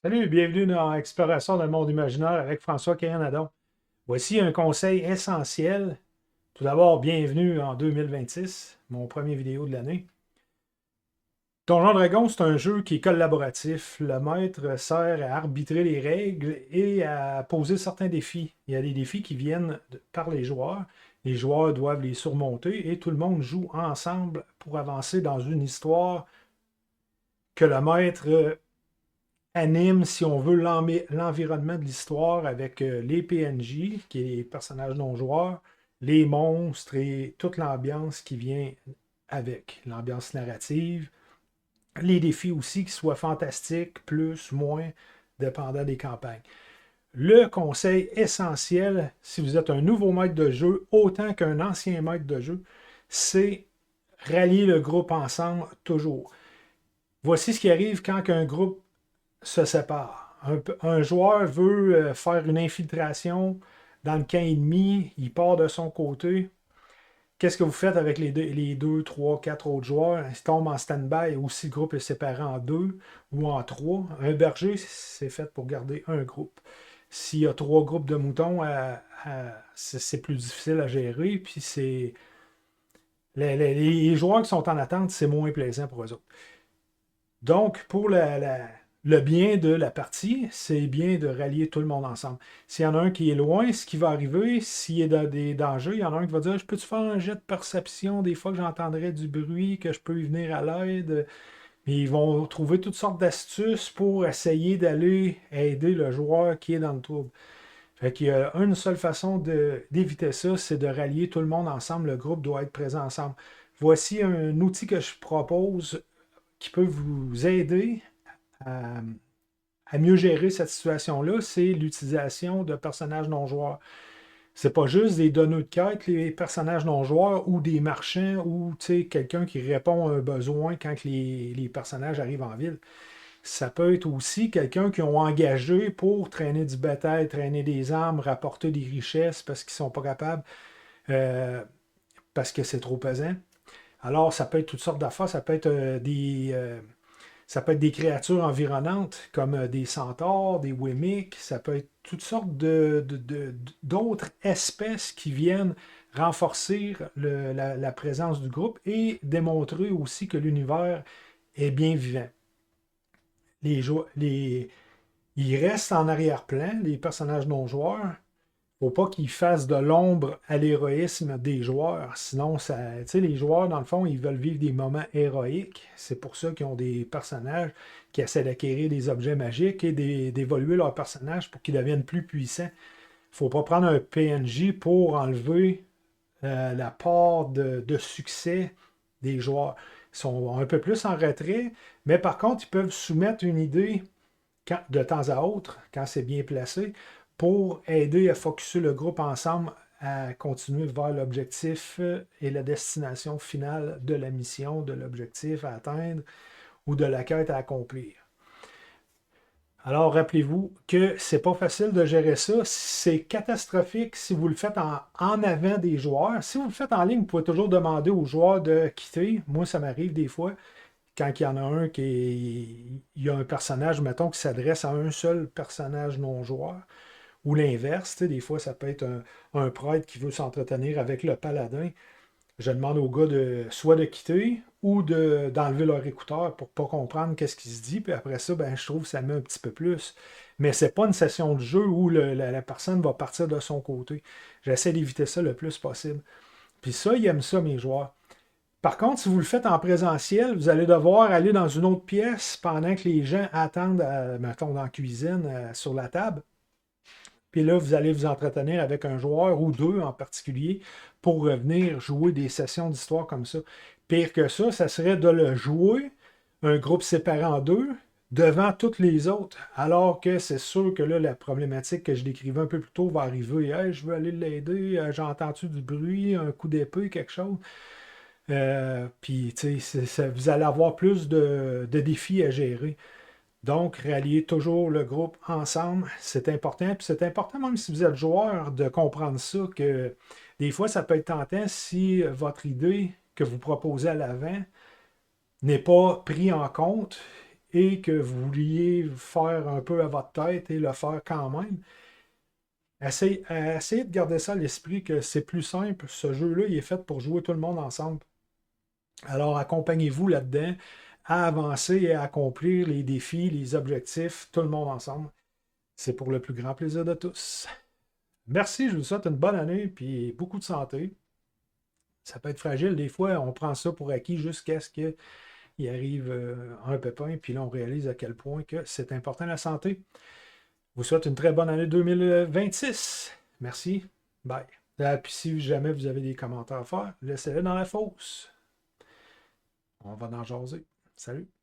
Salut, bienvenue dans Exploration dans le monde imaginaire avec François Cayenadon. Voici un conseil essentiel. Tout d'abord, bienvenue en 2026, mon premier vidéo de l'année. Donjon Dragon, c'est un jeu qui est collaboratif. Le maître sert à arbitrer les règles et à poser certains défis. Il y a des défis qui viennent par les joueurs. Les joueurs doivent les surmonter et tout le monde joue ensemble pour avancer dans une histoire que le maître anime, si on veut, l'environnement de l'histoire avec les PNJ, qui est les personnages non-joueurs, les monstres et toute l'ambiance qui vient avec, l'ambiance narrative, les défis aussi qui soient fantastiques, plus, moins, dépendant des campagnes. Le conseil essentiel, si vous êtes un nouveau maître de jeu, autant qu'un ancien maître de jeu, c'est rallier le groupe ensemble toujours. Voici ce qui arrive quand un groupe se séparent. Un joueur veut faire une infiltration dans le camp ennemi, il part de son côté. Qu'est-ce que vous faites avec les deux, trois, quatre autres joueurs? Ils tombent en stand-by ou si le groupe est séparé en deux ou en trois. Un berger, c'est fait pour garder un groupe. S'il y a trois groupes de moutons, c'est plus difficile à gérer. Puis c'est les joueurs qui sont en attente, c'est moins plaisant pour eux autres. Donc, pour le bien de la partie, c'est bien de rallier tout le monde ensemble. S'il y en a un qui est loin, ce qui va arriver, s'il y a des dangers, il y en a un qui va dire: Je peux-tu faire un jet de perception des fois que j'entendrais du bruit, que je peux y venir à l'aide? Mais ils vont trouver toutes sortes d'astuces pour essayer d'aller aider le joueur qui est dans le trouble. Fait qu'il y a une seule façon d'éviter ça, c'est de rallier tout le monde ensemble. Le groupe doit être présent ensemble. Voici un outil que je propose qui peut vous aider à, à mieux gérer cette situation-là, c'est l'utilisation de personnages non-joueurs. C'est pas juste des donneurs de quête, les personnages non-joueurs, ou des marchands, ou quelqu'un qui répond à un besoin quand les personnages arrivent en ville. Ça peut être aussi quelqu'un qui ont engagé pour traîner du bétail, traîner des armes, rapporter des richesses parce qu'ils ne sont pas capables, euh, parce que c'est trop pesant. Alors, ça peut être toutes sortes d'affaires. Ça peut être ça peut être des créatures environnantes comme des centaures, des wimics, ça peut être toutes sortes d'autres espèces qui viennent renforcer la présence du groupe et démontrer aussi que l'univers est bien vivant. Les, ils restent en arrière-plan, les personnages non-joueurs. Il ne faut pas qu'ils fassent de l'ombre à l'héroïsme des joueurs. Sinon, les joueurs, dans le fond, ils veulent vivre des moments héroïques. C'est pour ça qu'ils ont des personnages qui essaient d'acquérir des objets magiques et d'évoluer leurs personnages pour qu'ils deviennent plus puissants. Il ne faut pas prendre un PNJ pour enlever la part de succès des joueurs. Ils sont un peu plus en retrait, mais par contre, ils peuvent soumettre une idée de temps à autre, quand c'est bien placé, pour aider à focusser le groupe ensemble à continuer vers l'objectif et la destination finale de la mission, de l'objectif à atteindre ou de la quête à accomplir. Alors, rappelez-vous que c'est pas facile de gérer ça. C'est catastrophique si vous le faites en avant des joueurs. Si vous le faites en ligne, vous pouvez toujours demander aux joueurs de quitter. Moi, ça m'arrive des fois quand il y en a un il y a un personnage, mettons, qui s'adresse à un seul personnage non-joueur, ou l'inverse, des fois, ça peut être un prêtre qui veut s'entretenir avec le paladin. Je demande au gars soit de quitter ou d'enlever leur écouteur pour ne pas comprendre qu'est-ce qui se dit, puis après ça, ben, je trouve que ça met un petit peu plus. Mais c'est pas une session de jeu où la personne va partir de son côté. J'essaie d'éviter ça le plus possible. Puis ça, ils aiment ça, mes joueurs. Par contre, si vous le faites en présentiel, vous allez devoir aller dans une autre pièce pendant que les gens attendent, mettons, dans la cuisine, sur la table. Puis là, vous allez vous entretenir avec un joueur ou deux en particulier pour revenir jouer des sessions d'histoire comme ça. Pire que ça serait de le jouer, un groupe séparé en deux, devant toutes les autres. Alors que c'est sûr que là, la problématique que je décrivais un peu plus tôt va arriver. Hey, je veux aller l'aider, j'ai entendu du bruit, un coup d'épée, quelque chose. Puis, tu sais, vous allez avoir plus de défis à gérer. Donc, rallier toujours le groupe ensemble, c'est important. Puis c'est important, même si vous êtes joueur, de comprendre ça, que des fois, ça peut être tentant si votre idée que vous proposez à l'avant n'est pas prise en compte et que vous vouliez faire un peu à votre tête et le faire quand même, essayez de garder ça à l'esprit que c'est plus simple. Ce jeu-là, il est fait pour jouer tout le monde ensemble. Alors, accompagnez-vous là-dedans à avancer et à accomplir les défis, les objectifs, tout le monde ensemble. C'est pour le plus grand plaisir de tous. Merci, je vous souhaite une bonne année et beaucoup de santé. Ça peut être fragile, des fois, on prend ça pour acquis jusqu'à ce qu'il arrive un pépin, puis là, on réalise à quel point que c'est important la santé. Je vous souhaite une très bonne année 2026. Merci. Bye. Puis si jamais vous avez des commentaires à faire, laissez-les dans la fosse. On va en jaser. Salut.